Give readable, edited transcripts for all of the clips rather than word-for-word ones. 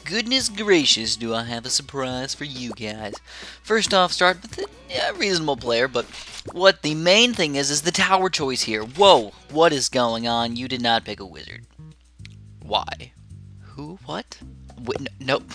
goodness gracious, do I have a surprise for you guys. First off, start with a reasonable player, but what the main thing is the tower choice here. Whoa, what is going on? You did not pick a wizard. Why? Who? What? Wait, nope.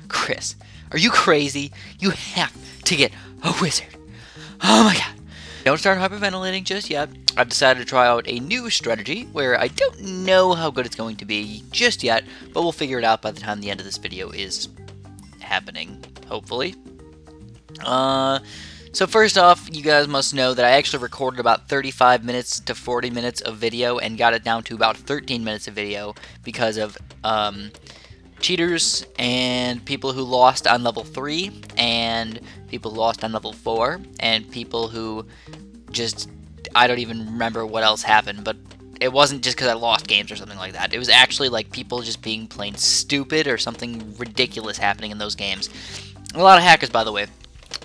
Chris, are you crazy? You have to get a wizard. Oh my god. Don't start hyperventilating just yet. I've decided to try out a new strategy where I don't know how good it's going to be just yet, but we'll figure it out by the time the end of this video is happening, hopefully. So first off, you guys must know that I actually recorded about 35 minutes to 40 minutes of video and got it down to about 13 minutes of video because of cheaters and people who lost on level 3 and people who lost on level 4 and people who just, I don't even remember what else happened, but it wasn't just because I lost games or something like that. It was actually like people just being plain stupid or something ridiculous happening in those games. A lot of hackers, by the way.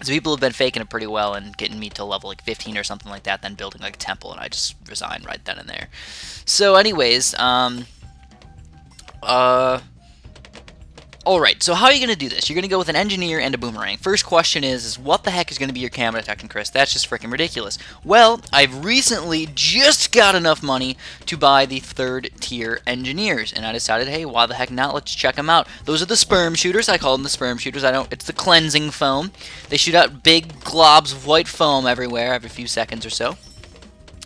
So people have been faking it pretty well and getting me to level like 15 or something like that, then building like a temple, and I just resigned right then and there. So anyways, alright, so how are you going to do this? You're going to go with an engineer and a boomerang. First question is what the heck is going to be your camera detection, Chris? That's just freaking ridiculous. Well, I've recently just got enough money to buy the 3rd tier engineers, and I decided, hey, why the heck not? Let's check them out. Those are the sperm shooters. I call them the sperm shooters. It's the cleansing foam. They shoot out big globs of white foam everywhere every few seconds or so.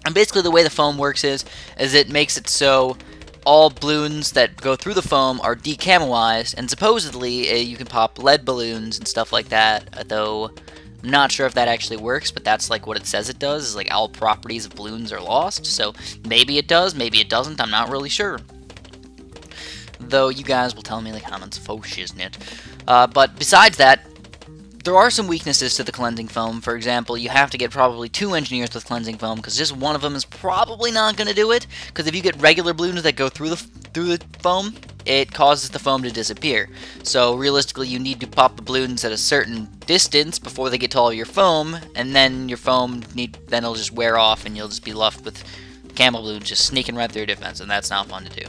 And basically the way the foam works is it makes it so all balloons that go through the foam are decamoized, and supposedly you can pop lead balloons and stuff like that, though I'm not sure if that actually works, but that's like what it says it does, is like all properties of balloons are lost, so maybe it does, maybe it doesn't, I'm not really sure. Though you guys will tell me in the comments, faux shiznit. But besides that, there are some weaknesses to the cleansing foam. For example, you have to get probably 2 engineers with cleansing foam, because just one of them is probably not going to do it. Because if you get regular balloons that go through the foam, it causes the foam to disappear. So realistically, you need to pop the balloons at a certain distance before they get to all your foam, and then your foam then it'll just wear off, and you'll just be left with camel balloons just sneaking right through your defense, and that's not fun to do.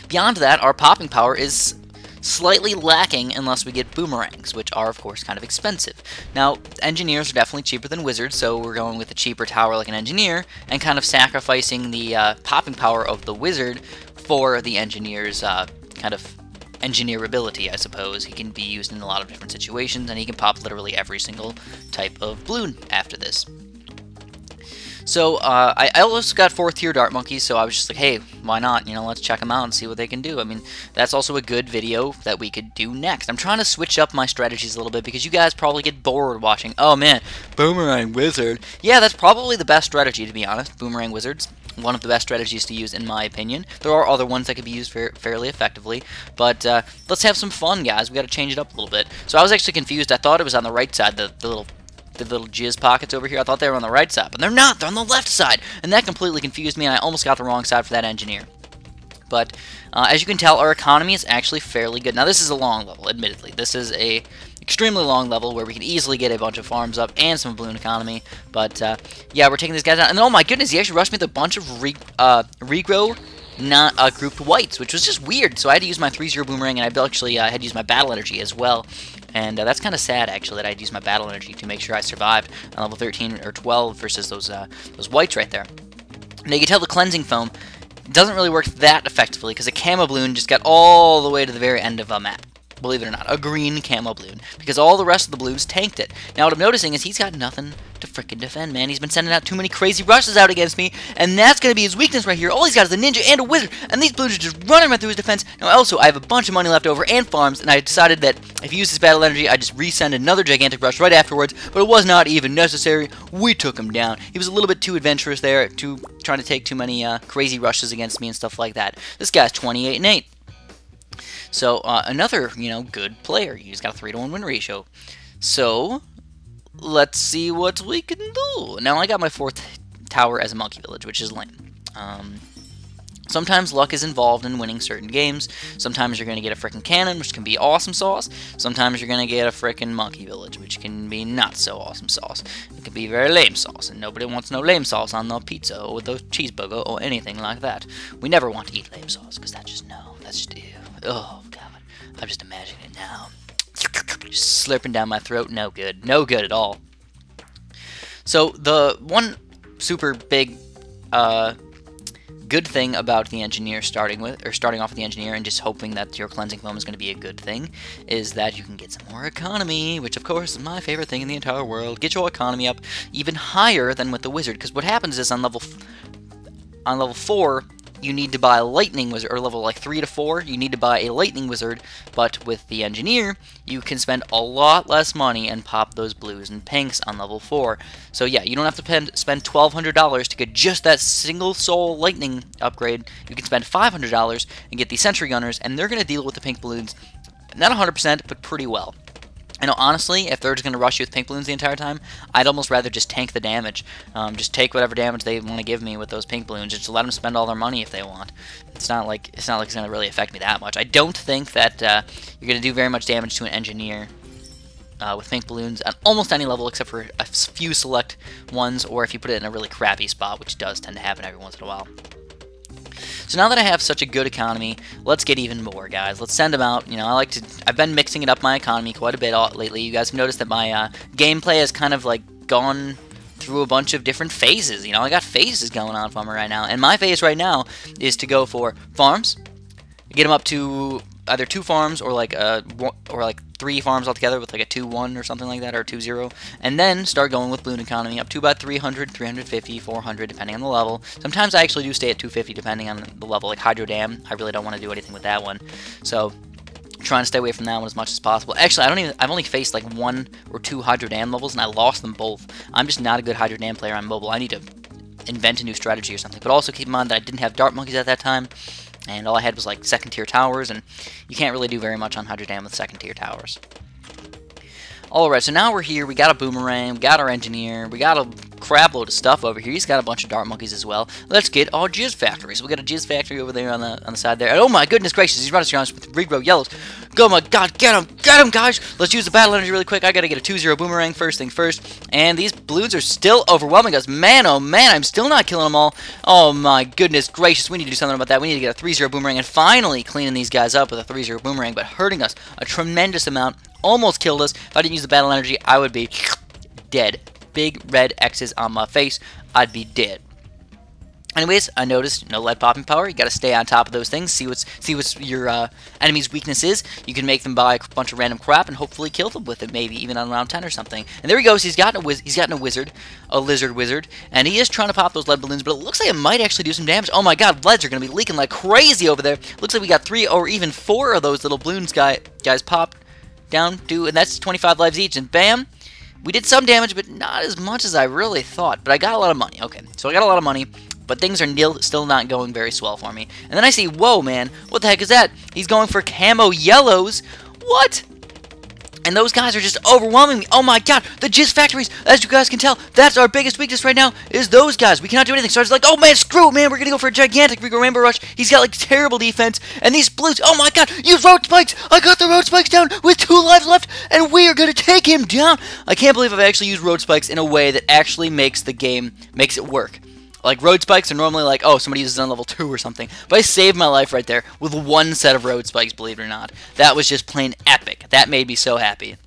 Beyond that, our popping power is slightly lacking unless we get boomerangs, which are of course kind of expensive. Now, engineers are definitely cheaper than wizards, so we're going with a cheaper tower like an engineer, and kind of sacrificing the popping power of the wizard for the engineer's kind of engineerability, I suppose. He can be used in a lot of different situations, and he can pop literally every single type of balloon after this. So, I also got 4th tier dart monkeys, so I was just like, hey, why not? You know, let's check them out and see what they can do. I mean, that's also a good video that we could do next. I'm trying to switch up my strategies a little bit, because you guys probably get bored watching, oh man, boomerang wizard. Yeah, that's probably the best strategy, to be honest, boomerang wizards. One of the best strategies to use, in my opinion. There are other ones that could be used fairly effectively, but let's have some fun, guys. We got to change it up a little bit. So I was actually confused. I thought it was on the right side, the little jizz pockets over here. I thought they were on the right side, but they're not. They're on the left side, and that completely confused me, and I almost got the wrong side for that engineer. But as you can tell, our economy is actually fairly good. Now, this is a long level, admittedly. This is a extremely long level where we can easily get a bunch of farms up and some balloon economy. But yeah, we're taking these guys out, and oh my goodness, he actually rushed me with a bunch of regrow not grouped whites, which was just weird. So I had to use my 3-0 boomerang, and I actually had to use my battle energy as well. And that's kind of sad, actually, that I'd use my battle energy to make sure I survived on level 13 or 12 versus those whites right there. Now, you can tell the cleansing foam doesn't really work that effectively, because a camo balloon just got all the way to the very end of a map. Believe it or not, a green camo balloon, because all the rest of the balloons tanked it. Now, what I'm noticing is he's got nothing to frickin' defend, man. He's been sending out too many crazy rushes out against me, and that's going to be his weakness right here. All he's got is a ninja and a wizard, and these balloons are just running right through his defense. Now, also, I have a bunch of money left over and farms, and I decided that if he used his battle energy, I'd just resend another gigantic rush right afterwards, but it was not even necessary. We took him down. He was a little bit too adventurous there, trying to take too many crazy rushes against me and stuff like that. This guy's 28-8. So, another, good player. He's got a 3-to-1 win ratio. So, let's see what we can do. Now, I got my 4th tower as a monkey village, which is lame. Sometimes luck is involved in winning certain games. Sometimes you're going to get a frickin' cannon, which can be awesome sauce. Sometimes you're going to get a frickin' monkey village, which can be not so awesome sauce. It can be very lame sauce, and nobody wants no lame sauce on the pizza or the cheeseburger or anything like that. We never want to eat lame sauce, because that's just ew. Oh, God. I'm just imagining it now. Just slurping down my throat. No good. No good at all. So the one super big good thing about the engineer starting off with the engineer and just hoping that your cleansing foam is going to be a good thing is that you can get some more economy, which of course is my favorite thing in the entire world. Get your economy up even higher than with the wizard, because what happens is on level 4 you need to buy a lightning wizard, or level like 3 to 4 you need to buy a lightning wizard, but with the engineer you can spend a lot less money and pop those blues and pinks on level 4. So yeah, you don't have to spend $1,200 to get just that single soul lightning upgrade. You can spend $500 and get the sentry gunners, and they're going to deal with the pink balloons, not 100%, but pretty well. I know, honestly, if they're just going to rush you with pink balloons the entire time, I'd almost rather just tank the damage. Just take whatever damage they want to give me with those pink balloons. Just let them spend all their money if they want. It's not like it's going to really affect me that much. I don't think that you're going to do very much damage to an engineer with pink balloons at almost any level except for a few select ones, or if you put it in a really crappy spot, which does tend to happen every once in a while. So now that I have such a good economy, let's get even more, guys. Let's send them out. You know, I've been mixing it up my economy quite a bit lately. You guys have noticed that my gameplay has kind of like gone through a bunch of different phases. You know, I got phases going on for me right now, and my phase right now is to go for farms, get them up to either 2 farms or like 3 farms altogether with like a 2-1 or something like that, or a 2-0, and then start going with balloon economy up to about 300, 350, 400, depending on the level. Sometimes I actually do stay at 250 depending on the level, like Hydro Dam. I really don't want to do anything with that one, so trying to stay away from that one as much as possible. Actually, I've only faced like 1 or 2 Hydro Dam levels, and I lost them both. I'm just not a good Hydro Dam player on mobile. I need to invent a new strategy or something. But also keep in mind that I didn't have Dart Monkeys at that time, and all I had was like 2nd tier towers, and you can't really do very much on Hydro Dam with 2nd tier towers. Alright, so now we're here, we got a boomerang, we got our engineer, we got a crap load of stuff over here. He's got a bunch of Dart Monkeys as well. Let's get our Jizz Factory. So we got a Jizz Factory over there on the side there. And oh my goodness gracious, he's running around with regrow yellows. Oh my god, get him guys! Let's use the battle energy really quick. I gotta get a 2-0 boomerang first thing first. And these balloons are still overwhelming us. Man, oh man, I'm still not killing them all. Oh my goodness gracious, we need to do something about that. We need to get a 3-0 boomerang and finally cleaning these guys up with a 3-0 boomerang, but hurting us a tremendous amount. Almost killed us. If I didn't use the battle energy, I would be dead. Big red X's on my face. I'd be dead. Anyways, I noticed no lead popping power. You got to stay on top of those things. See what's your enemy's weakness is. You can make them buy a bunch of random crap and hopefully kill them with it, maybe even on round 10 or something. And there he goes. He's gotten a wizard, a lizard wizard, and he is trying to pop those lead balloons. But it looks like it might actually do some damage. Oh my God, leads are going to be leaking like crazy over there. Looks like we got 3 or even 4 of those little balloons guys popped down, and that's 25 lives each, and bam, we did some damage, but not as much as I really thought, but I got a lot of money. Okay, so I got a lot of money, but things are still not going very swell for me. And then I see, whoa, man, what the heck is that? He's going for camo yellows. What? And those guys are just overwhelming me. Oh my god, the Jizz Factories, as you guys can tell, that's our biggest weakness right now, is those guys. We cannot do anything. So I was like, oh man, screw it, man, we're gonna go for a gigantic Rainbow Rush. He's got like terrible defense, and these blues, oh my god, use road spikes. I got the road spikes down with 2 lives left, and we are gonna take him down. I can't believe I've actually used road spikes in a way that actually makes it work. Like, road spikes are normally like, oh, somebody uses it on level 2 or something. But I saved my life right there with 1 set of road spikes, believe it or not. That was just plain epic. That made me so happy.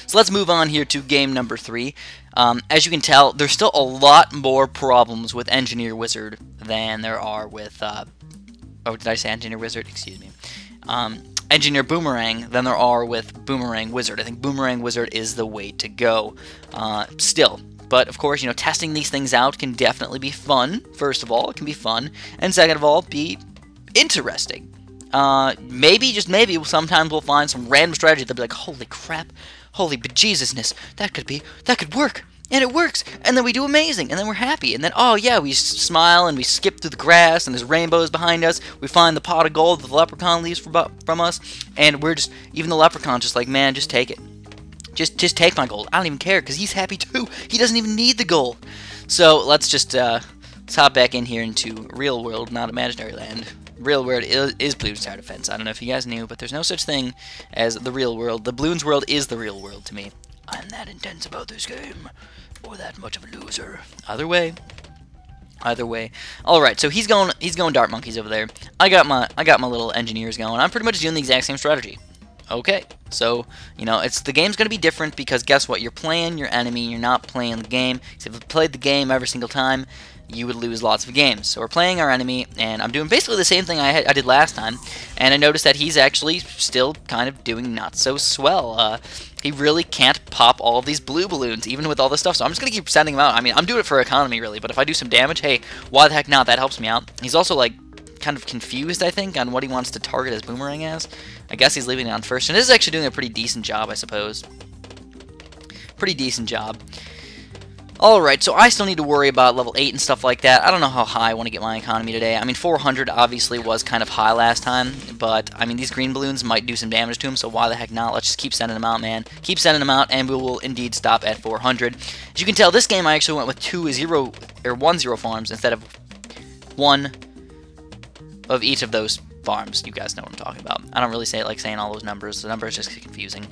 So let's move on here to game number 3. As you can tell, there's still a lot more problems with Engineer Wizard than there are with, oh, did I say Engineer Wizard? Excuse me. Engineer Boomerang than there are with Boomerang Wizard. I think Boomerang Wizard is the way to go. Still. But, of course, you know, testing these things out can definitely be fun. First of all, it can be fun. And second of all, be interesting. Maybe, just maybe, sometimes we'll find some random strategy that'll be like, holy crap, holy bejesusness, that could work. And it works. And then we do amazing. And then we're happy. And then, oh yeah, we smile and we skip through the grass and there's rainbows behind us. We find the pot of gold that the leprechaun leaves from us. And we're just, even the leprechaun's just like, man, just take it. Just take my gold. I don't even care, because he's happy too. He doesn't even need the gold. So let's just let's hop back in here into real world, not imaginary land. Real world is Bloons Tower Defense. I don't know if you guys knew, but there's no such thing as the real world. The Bloons world is the real world to me. I'm that intense about this game, or that much of a loser. Either way, Either way. Alright, so he's going dart monkeys over there. I got my little engineers going. I'm pretty much doing the exact same strategy. Okay, so, you know, the game's going to be different because guess what? You're playing your enemy, you're not playing the game. So if you played the game every single time, you would lose lots of games. So we're playing our enemy, and I'm doing basically the same thing I did last time, and I noticed that he's actually still kind of doing not so swell. He really can't pop all of these blue balloons, even with all this stuff, so I'm just going to keep sending them out. I mean, I'm doing it for economy, really, but if I do some damage, hey, why the heck not? That helps me out. He's also, like, kind of confused, I think, on what he wants to target his boomerang as. I guess he's leaving it on first, and this is actually doing a pretty decent job, I suppose. Pretty decent job. Alright, so I still need to worry about level 8 and stuff like that. I don't know how high I want to get my economy today. I mean, 400 obviously was kind of high last time, but, I mean, these green balloons might do some damage to him, so why the heck not? Let's just keep sending them out, man. Keep sending them out, and we will indeed stop at 400. As you can tell, this game I actually went with 1 0 farms instead of 1 of each of those farms. You guys know what I'm talking about. I don't really say it like saying all those numbers. The numbers just get confusing.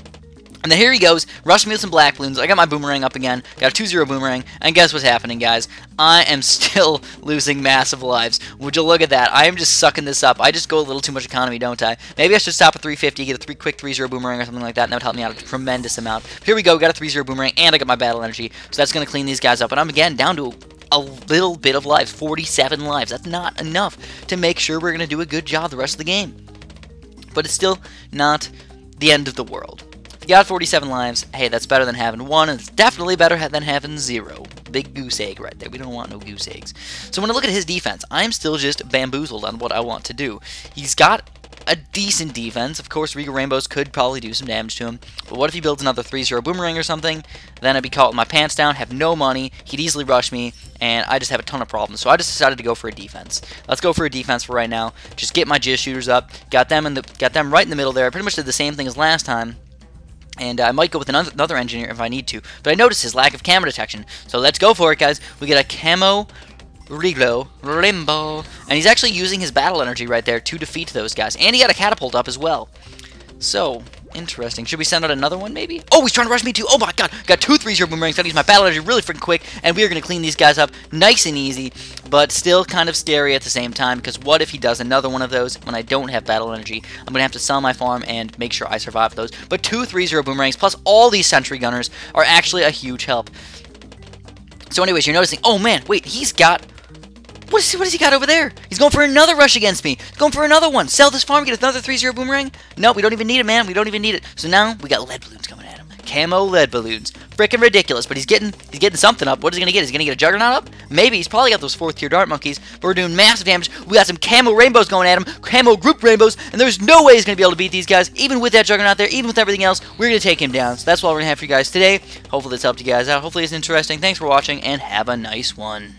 And then here he goes, rushing me with some black balloons. I got my boomerang up again, got a 2-0 boomerang, and guess what's happening, guys? I am still losing massive lives. Would you look at that? I am just sucking this up. I just go a little too much economy, don't I? Maybe I should stop at 350, get a quick 3-0 boomerang or something like that, and that would help me out a tremendous amount. Here we go, got a 3-0 boomerang, and I got my battle energy, so that's going to clean these guys up. And I'm, again, down to a little bit of lives, 47 lives. That's not enough to make sure we're going to do a good job the rest of the game. But it's still not the end of the world. You got 47 lives. Hey, that's better than having 1, and it's definitely better than having 0. Big goose egg right there. We don't want no goose eggs. So when I look at his defense, I'm still just bamboozled on what I want to do. He's got a decent defense. Of course, Regal Rainbows could probably do some damage to him. But what if he builds another 3-0 boomerang or something? Then I'd be caught with my pants down, have no money, he'd easily rush me, and I just have a ton of problems. So I just decided to go for a defense. Let's go for a defense for right now. Just get my jizz shooters up. Got them right in the middle there. I pretty much did the same thing as last time. And I might go with another engineer if I need to. But I noticed his lack of camo detection. So let's go for it, guys. We get a camo Rainbow. And he's actually using his battle energy right there to defeat those guys. And he got a catapult up as well. So, interesting. Should we send out another one, maybe? Oh, he's trying to rush me too. Oh my god. Got 2 3-0 boomerangs. Gotta use my battle energy really freaking quick. And we are going to clean these guys up nice and easy. But still kind of scary at the same time. Because what if he does another one of those when I don't have battle energy? I'm going to have to sell my farm and make sure I survive those. But 2 3-0 boomerangs plus all these sentry gunners are actually a huge help. So anyways, you're noticing... Oh man, wait, he's got... What has he got over there? He's going for another rush against me. He's going for another one. Sell this farm, get another 3-0 boomerang. No, we don't even need it, man. We don't even need it. So now we got lead balloons coming at him. Camo lead balloons. Freaking ridiculous. But he's getting something up. What is he going to get? Is he going to get a juggernaut up? Maybe. He's probably got those 4th tier dart monkeys. But we're doing massive damage. We got some camo rainbows going at him. Camo group rainbows. And there's no way he's going to be able to beat these guys. Even with that juggernaut there. Even with everything else. We're going to take him down. So that's all we're going to have for you guys today. Hopefully this helped you guys out. Hopefully it's interesting. Thanks for watching. And have a nice one.